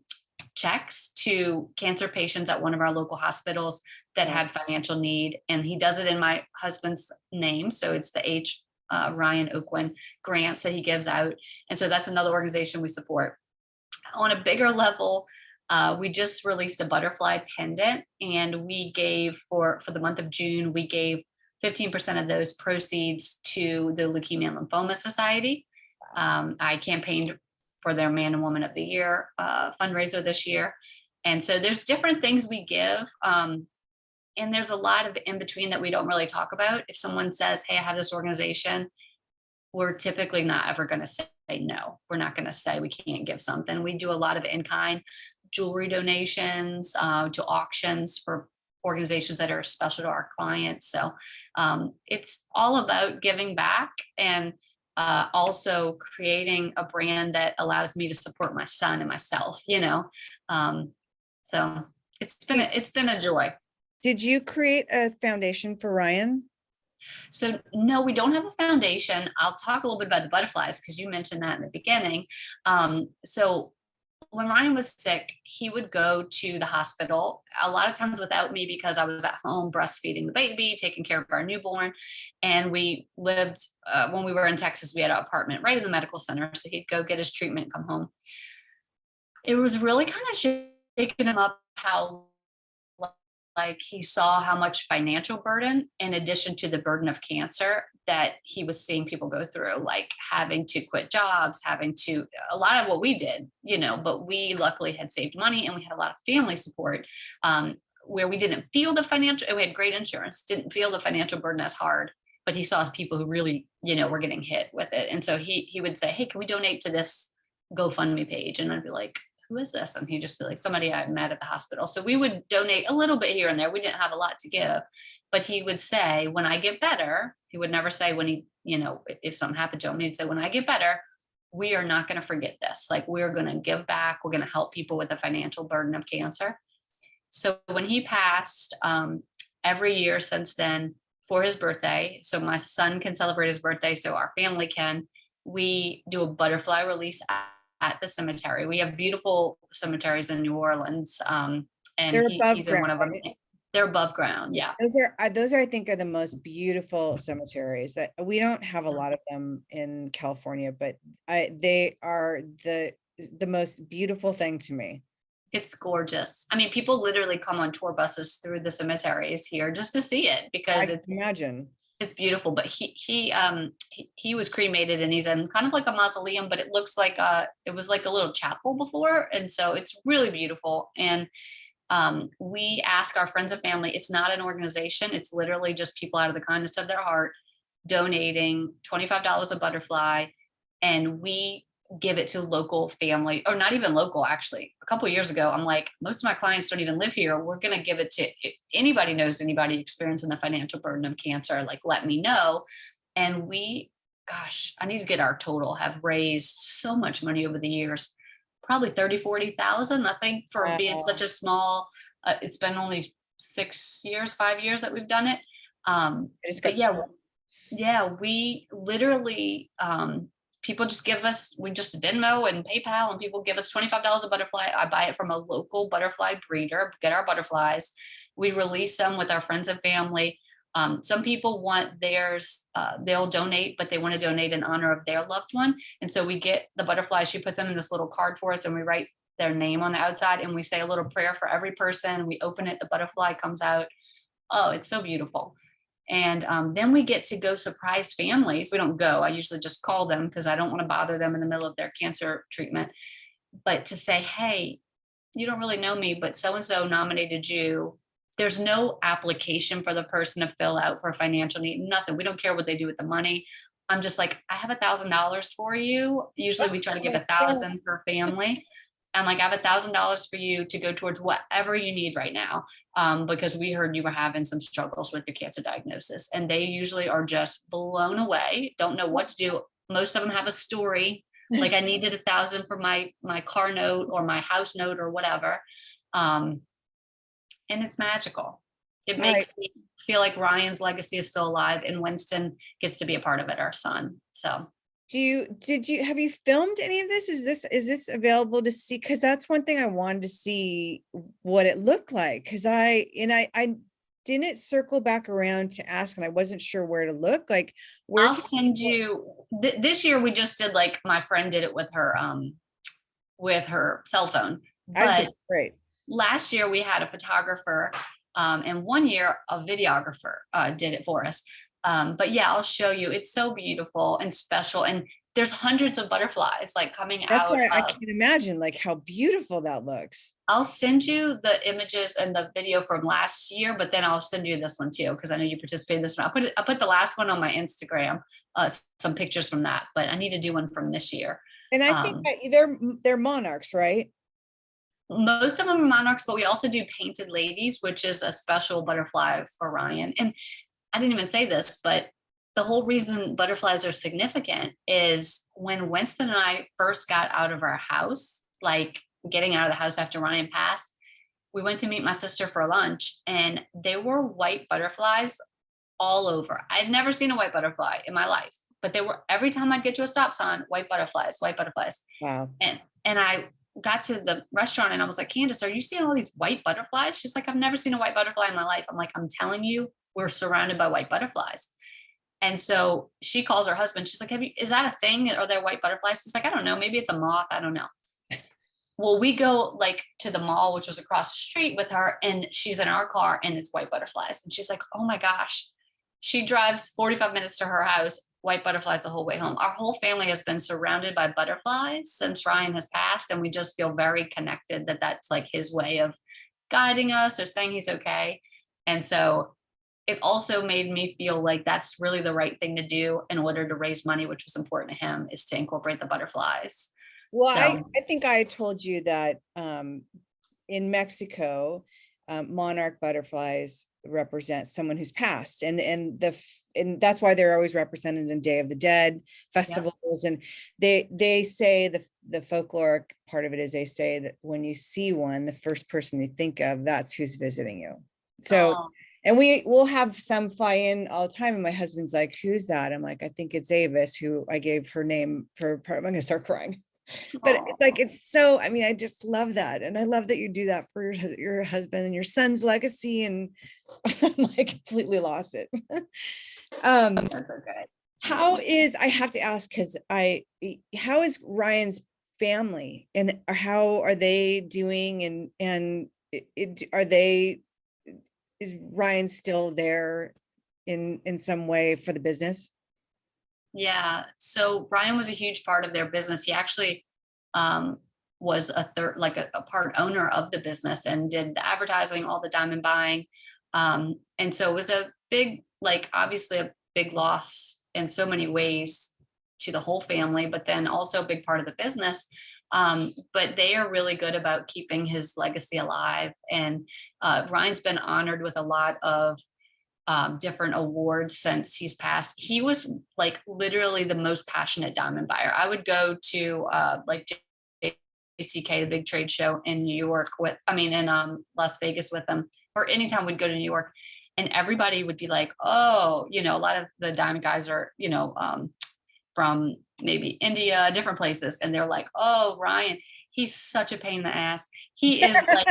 checks to cancer patients at one of our local hospitals that had financial need. And he does it in my husband's name. So it's the Ryan Aucoin grants that he gives out. And so that's another organization we support. On a bigger level, we just released a butterfly pendant, and we gave for the month of June, we gave 15% of those proceeds to the Leukemia and Lymphoma Society. I campaigned for their Man and Woman of the Year fundraiser this year. And so there's different things we give. And there's a lot of in between that we don't really talk about. If someone says, hey, I have this organization, we're typically not ever going to say no. We're not going to say we can't give something. We do a lot of in-kind jewelry donations to auctions for organizations that are special to our clients. So it's all about giving back and also creating a brand that allows me to support my son and myself, so it's been a joy. Did you create a foundation for Ryan? So no, we don't have a foundation. I'll talk a little bit about the butterflies because you mentioned that in the beginning. So when Ryan was sick, he would go to the hospital a lot of times without me because I was at home breastfeeding the baby, taking care of our newborn. And we lived, when we were in Texas, we had an apartment right in the medical center. So he'd go get his treatment, come home. It was really kind of shaking him up how like he saw how much financial burden, in addition to the burden of cancer, that he was seeing people go through, like having to quit jobs, having to, a lot of what we did, but we luckily had saved money and we had a lot of family support where we didn't feel the financial, we had great insurance, didn't feel the financial burden as hard, but he saw people who really, were getting hit with it. And so he would say, hey, can we donate to this GoFundMe page? And I'd be like, who is this? And he'd just be like, somebody I met at the hospital. So we would donate a little bit here and there. We didn't have a lot to give, but he would say, when I get better, he would never say when he, if something happened to him, he'd say, when I get better, we are not going to forget this. Like, we're going to give back. We're going to help people with the financial burden of cancer. So when he passed, every year since then for his birthday, so my son can celebrate his birthday, so our family can, we do a butterfly release at the cemetery. We have beautiful cemeteries in New Orleans. And he's in one of them. Right? They're above ground. Yeah. Those are, I think, are the most beautiful cemeteries. That we don't have a lot of them in California, but they are the most beautiful thing to me. It's gorgeous. I mean, people literally come on tour buses through the cemeteries here just to see it because it's beautiful. But he was cremated and he's in kind of like a mausoleum, but it looks like it was like a little chapel before. And so it's really beautiful. And we ask our friends and family, it's not an organization. It's literally just people out of the kindness of their heart donating $25 a butterfly. And we give it to local family, or not even local, actually. A couple of years ago, I'm like, most of my clients don't even live here. We're going to give it to anybody knows anybody experiencing the financial burden of cancer, like, let me know. And we, gosh, I need to get our total, have raised so much money over the years, probably 30, 40,000, I think, for being such Wow. a small, it's been only 6 years, 5 years that we've done it. I just got But yeah, chills. yeah, we literally, people just give us, we just Venmo and PayPal, and people give us $25 a butterfly. I buy it from a local butterfly breeder, get our butterflies. We release them with our friends and family. Some people want theirs, they'll donate, but they want to donate in honor of their loved one. And so we get the butterflies, she puts them in this little card for us, and we write their name on the outside, and we say a little prayer for every person. We open it, the butterfly comes out. Oh, it's so beautiful. And then we get to go surprise families. We don't go, I usually just call them because I don't want to bother them in the middle of their cancer treatment. But to say, hey, you don't really know me, but so-and-so nominated you. There's no application for the person to fill out for a financial need, nothing. We don't care what they do with the money. I'm just like, I have $1,000 for you. Usually we try to give Oh my God. 1,000 per family. I'm like, I have $1,000 for you to go towards whatever you need right now. Because we heard you were having some struggles with your cancer diagnosis, and they usually are just blown away, don't know what to do. Most of them have a story, like I needed 1,000 for my car note or my house note or whatever. And it's magical. It I makes me feel like Ryan's legacy is still alive, and Winston gets to be a part of it, our son. So have you filmed any of this? Is this available to see? Because that's one thing I wanted to see what it looked like. Because I didn't circle back around to ask, and I wasn't sure where to look. Like, where I'll can send you, this year we just did, like, my friend did it with her cell phone. I think But it's great. last year we had a photographer, and one year a videographer did it for us. But yeah, I'll show you. It's so beautiful and special. And there's hundreds of butterflies like coming That's out why I of, can imagine like how beautiful that looks. I'll send you the images and the video from last year, but then I'll send you this one too, because I know you participated in this one. I'll put the last one on my Instagram, some pictures from that, but I need to do one from this year. And I think that they're monarchs, right? Most of them are monarchs, but we also do painted ladies, which is a special butterfly for Ryan. And I didn't even say this, but the whole reason butterflies are significant is when Winston and I first got out of our house, like getting out of the house after Ryan passed, we went to meet my sister for lunch, and there were white butterflies all over. I'd never seen a white butterfly in my life, but they were, every time I'd get to a stop sign, white butterflies, white butterflies. Wow. And I got to the restaurant and I was like, Candace, are you seeing all these white butterflies? She's like, I've never seen a white butterfly in my life. I'm like, I'm telling you, we're surrounded by white butterflies. And so she calls her husband. She's like, is that a thing? Are there white butterflies? He's like, I don't know. Maybe it's a moth. I don't know. Well, we go like to the mall, which was across the street with her, and she's in our car and it's white butterflies. And she's like, oh my gosh. She drives 45 minutes to her house, white butterflies the whole way home. Our whole family has been surrounded by butterflies since Ryan has passed. And we just feel very connected that that's like his way of guiding us or saying he's okay. And so it also made me feel like that's really the right thing to do in order to raise money, which was important to him, is to incorporate the butterflies. Well, So I think I told you that in Mexico, monarch butterflies represent someone who's passed, and that's why they're always represented in Day of the Dead festivals. And they say the folkloric part of it is they say that when you see one, the first person you think of, that's who's visiting you. So and we'll have some fly in all the time, and my husband's like, who's that? I'm like, I think it's Avis, who I gave her name for part. I'm gonna start crying. But it's like, it's so, I mean, I just love that. And I love that you do that for your husband and your son's legacy. And I completely lost it. that's okay. How is, I have to ask, because how is Ryan's family, and how are they doing? And is Ryan still there in some way for the business? Yeah. So Ryan was a huge part of their business. He actually was a third, like a part owner of the business, and did the advertising, all the diamond buying. And so it was a big, like, obviously a big loss in so many ways to the whole family, but then also a big part of the business. But they are really good about keeping his legacy alive. And Ryan's been honored with a lot of different awards since he's passed. He was like literally the most passionate diamond buyer. I would go to like WCK, the big trade show in New York in Las Vegas with them, or anytime we'd go to New York, and everybody would be like, oh, a lot of the diamond guys are, from maybe India, different places. And they're like, oh, Ryan, he's such a pain in the ass. He is like,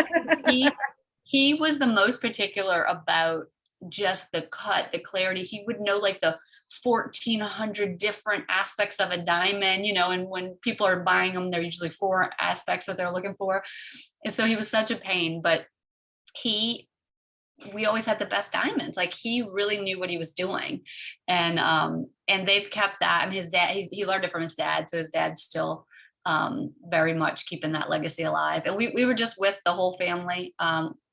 he was the most particular about just the cut, the clarity. He would know like the 1,400 different aspects of a diamond, and when people are buying them, they're usually 4 aspects that they're looking for. And so he was such a pain, but we always had the best diamonds. Like, he really knew what he was doing. And they've kept that. I mean, his dad, he learned it from his dad. So his dad's still very much keeping that legacy alive. And we were just with the whole family.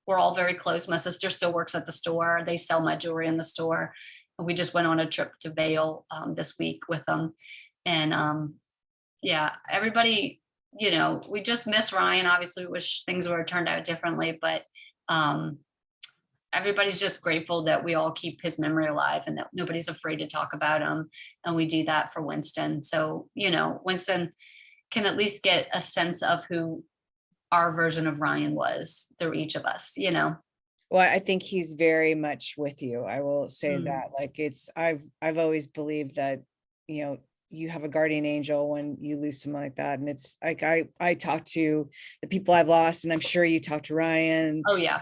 We're all very close. My sister still works at the store. They sell my jewelry in the store. We just went on a trip to Vail this week with them. And yeah, everybody, we just miss Ryan. Obviously, we wish things would have turned out differently, but everybody's just grateful that we all keep his memory alive and that nobody's afraid to talk about him. And we do that for Winston. So, Winston can at least get a sense of who our version of Ryan was through each of us, Well, I think he's very much with you. I will say that, like, I've always believed that, you have a guardian angel when you lose someone like that. And it's like, I talk to the people I've lost, and I'm sure you talk to Ryan. Oh yeah.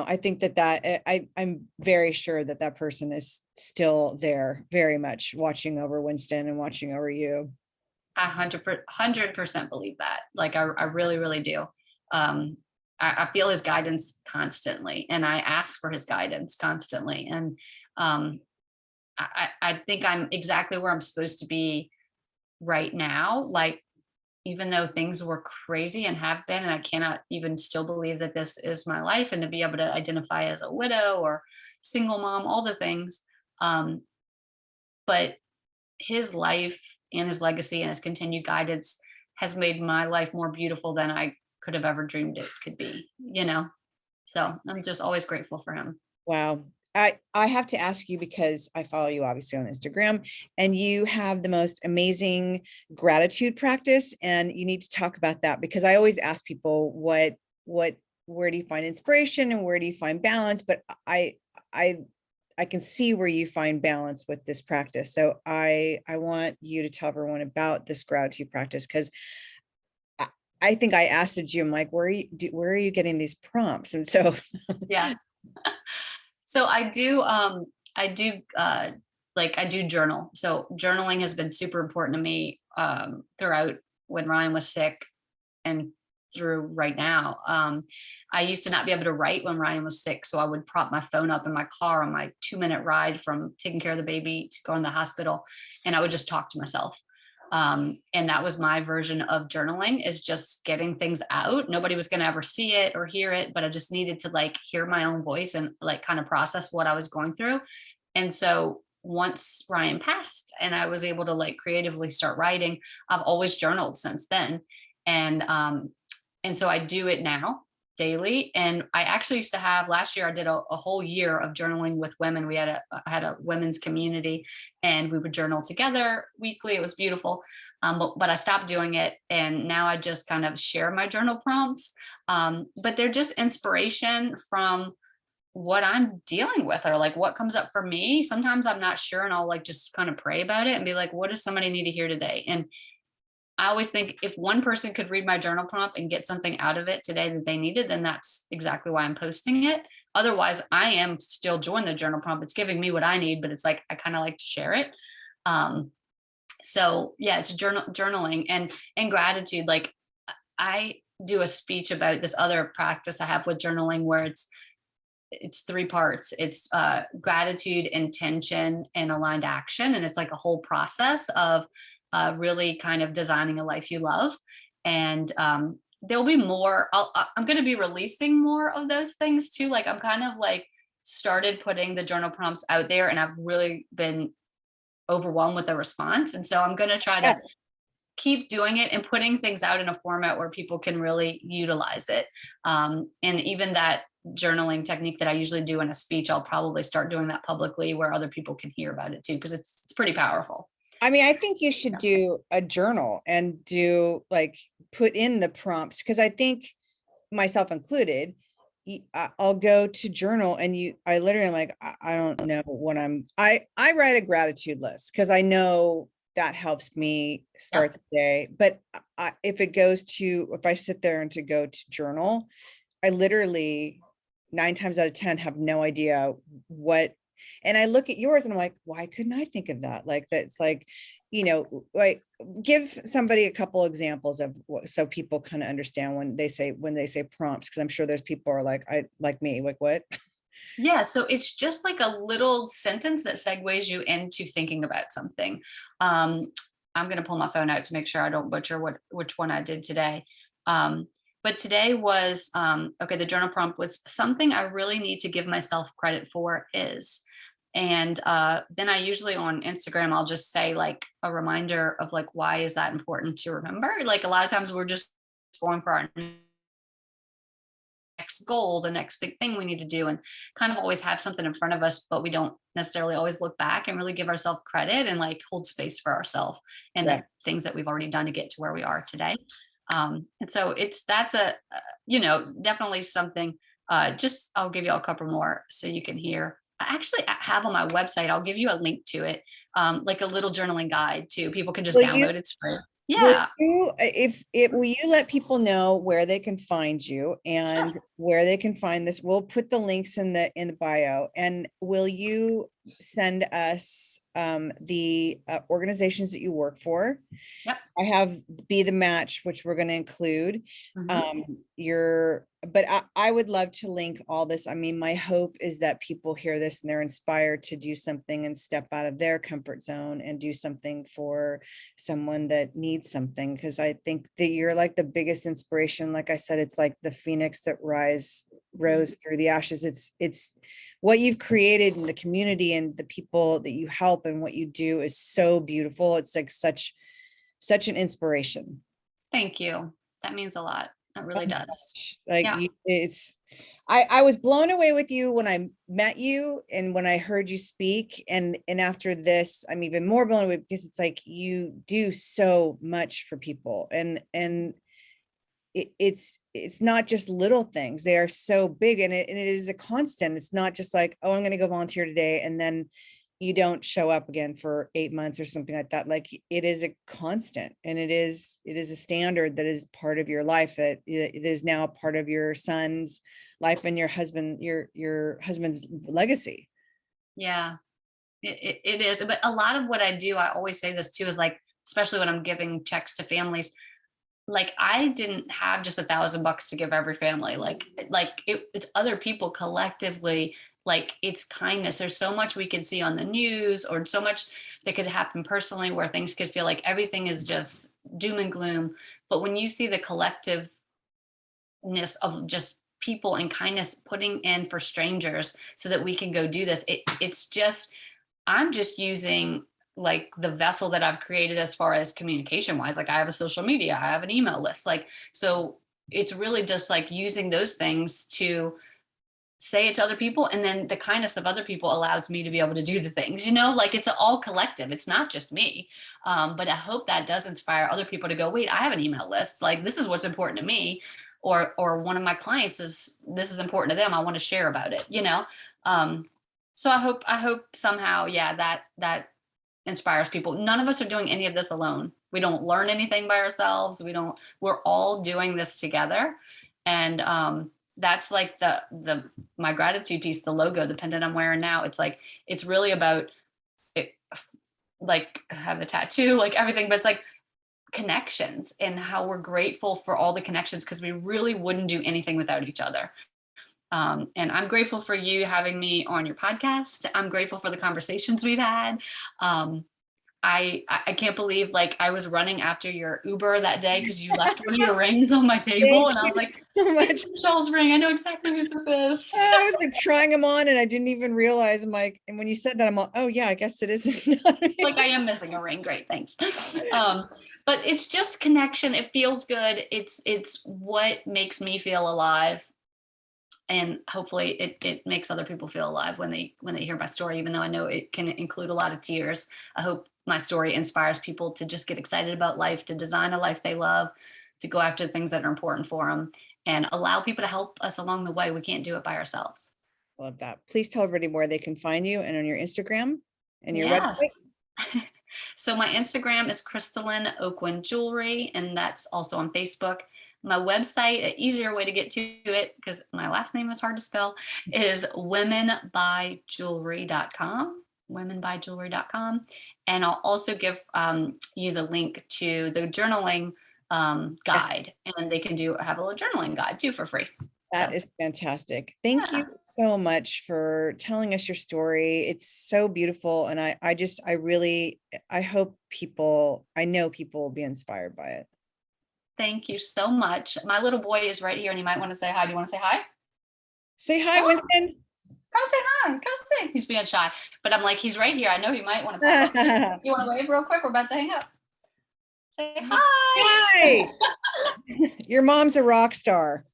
I think that I'm very sure that person is still there, very much watching over Winston and watching over you. 100% believe that. Like, I really, really do. I feel his guidance constantly, and I ask for his guidance constantly. And I think I'm exactly where I'm supposed to be right now. Like, even though things were crazy and have been, and I cannot even still believe that this is my life, and to be able to identify as a widow or single mom, all the things. But his life and his legacy and his continued guidance has made my life more beautiful than I could have ever dreamed it could be, So I'm just always grateful for him. Wow. I have to ask you, because I follow you obviously on Instagram, and you have the most amazing gratitude practice, and you need to talk about that, because I always ask people where do you find inspiration and where do you find balance? But I can see where you find balance with this practice. So I want you to tell everyone about this gratitude practice, because I think I asked Jim, like, where are you getting these prompts? And so yeah. So I do journal. So journaling has been super important to me throughout when Ryan was sick and through right now. I used to not be able to write when Ryan was sick. So I would prop my phone up in my car on my 2-minute ride from taking care of the baby to going to the hospital. And I would just talk to myself. And that was my version of journaling, is just getting things out. Nobody was going to ever see it or hear it, but I just needed to like hear my own voice and like kind of process what I was going through. And so once Ryan passed and I was able to like creatively start writing, I've always journaled since then. And so I do it now daily. And I actually used to have, last year I did a whole year of journaling with women. We had a women's community, and we would journal together weekly. It was beautiful. But I stopped doing it, and now I just kind of share my journal prompts. But they're just inspiration from what I'm dealing with, or like what comes up for me. Sometimes I'm not sure, and I'll like just kind of pray about it and be like, what does somebody need to hear today? And I always think if one person could read my journal prompt and get something out of it today that they needed, then that's exactly why I'm posting it. Otherwise, I am still doing the journal prompt. It's giving me what I need, but it's like, I kind of like to share it. So yeah, it's journaling and gratitude. Like, I do a speech about this other practice I have with journaling, where it's 3 parts. It's gratitude, intention, and aligned action. And it's like a whole process of really kind of designing a life you love. And there'll be more. I'm going to be releasing more of those things too. Like, I'm kind of like started putting the journal prompts out there, and I've really been overwhelmed with the response. And so I'm going to try to keep doing it and putting things out in a format where people can really utilize it. And even that journaling technique that I usually do in a speech, I'll probably start doing that publicly where other people can hear about it too, because it's pretty powerful. I mean, I think you should Yeah. do a journal and do like put in the prompts, because I think myself included, I'll go to journal and I literally am like, I don't know what I write a gratitude list because I know that helps me start the day. But if if I sit there and to go to journal, I literally 9 times out of 10 have no idea what, and I look at yours and I'm like, why couldn't I think of that? Like, that's like, like give somebody a couple examples of what, so people kind of understand when they say prompts, because I'm sure there's people are like, like me, like what? Yeah, so it's just like a little sentence that segues you into thinking about something. I'm gonna pull my phone out to make sure I don't butcher which one I did today. But today was okay. The journal prompt was something I really need to give myself credit for is, and then I usually on Instagram I'll just say like a reminder of like why is that important to remember. Like a lot of times we're just going for our next goal, the next big thing we need to do, and kind of always have something in front of us, but we don't necessarily always look back and really give ourselves credit and like hold space for ourselves and Yeah. the things that we've already done to get to where we are today. And so that's definitely something. Just I'll give you a couple more so you can hear. I have on my website. I'll give you a link to it, like a little journaling guide too. People can just Will you download. It's free. Will Yeah. you, if it, will you let people know where they can find you Sure. and where they can find this? We'll put the links in the bio. And will you send us the organizations that you work for? Yep. I have Be the Match, which we're going to include. Mhm. But I would love to link all this. I mean, my hope is that people hear this and they're inspired to do something and step out of their comfort zone and do something for someone that needs something. Because I think that you're like the biggest inspiration. Like I said, it's like the phoenix that rose through the ashes. It's what you've created in the community and the people that you help and what you do is so beautiful. It's like such an inspiration. Thank you. That means a lot. That really does. Like Yeah. I was blown away with you when I met you and when I heard you speak, and after this I'm even more blown away because it's like you do so much for people, and it's not just little things, they are so big, and it is a constant. It's not just like, oh, I'm going to go volunteer today and then you don't show up again for 8 months or something like that. Like it is a constant, and it is a standard that is part of your life, that it is now part of your son's life and your husband's legacy. Yeah. It is. But a lot of what I do, I always say this too, is like, especially when I'm giving checks to families, like I didn't have just $1,000 to give every family. It's other people collectively. Like it's kindness. There's so much we could see on the news, or so much that could happen personally where things could feel like everything is just doom and gloom. But when you see the collectiveness of just people and kindness putting in for strangers so that we can go do this, it's just, I'm just using like the vessel that I've created as far as communication wise. Like I have a social media, I have an email list. Like, so it's really just like using those things to say it to other people. And then the kindness of other people allows me to be able to do the things, like it's all collective. It's not just me. But I hope that does inspire other people to go, wait, I have an email list. Like this is what's important to me. Or one of my clients this is important to them. I want to share about it. So I hope somehow, yeah, that inspires people. None of us are doing any of this alone. We don't learn anything by ourselves. We're all doing this together. And that's like my gratitude piece, the logo, the pendant I'm wearing now. It's like, it's really about it, like I have the tattoo, like everything, but it's like connections and how we're grateful for all the connections, because we really wouldn't do anything without each other. And I'm grateful for you having me on your podcast. I'm grateful for the conversations we've had. I can't believe like I was running after your Uber that day because you left one of your rings on my table, Thank and I was you like, so much. it's Michelle's ring. I know exactly who this is. I was like trying them on and I didn't even realize. I'm like, and when you said that, I'm like, oh yeah, I guess it is. Like I am missing a ring. Great, thanks. But it's just connection. It feels good. It's what makes me feel alive. And hopefully it makes other people feel alive when they hear my story, even though I know it can include a lot of tears. I hope my story inspires people to just get excited about life, to design a life they love, to go after the things that are important for them, and allow people to help us along the way. We can't do it by ourselves. Love that. Please tell everybody where they can find you and on your Instagram and your Yes. website. So my Instagram is Crystalyn Aucoin Jewelry, and that's also on Facebook. My website, an easier way to get to it, because my last name is hard to spell, is womenbyjewelry.com, womenbyjewelry.com. And I'll also give you the link to the journaling guide, and they can have a little journaling guide too for free. That is fantastic. Thank you so much for telling us your story. It's so beautiful. And I hope I know people will be inspired by it. Thank you so much. My little boy is right here and you might want to say hi. Do you want to say hi? Say hi, Winston. Come say hi. Come say. He's being shy, but I'm like, he's right here. I know he might want to pop up. You want to wave real quick? We're about to hang up. Say hi. Hi. Your mom's a rock star.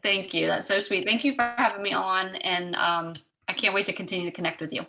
Thank you. That's so sweet. Thank you for having me on. And I can't wait to continue to connect with you.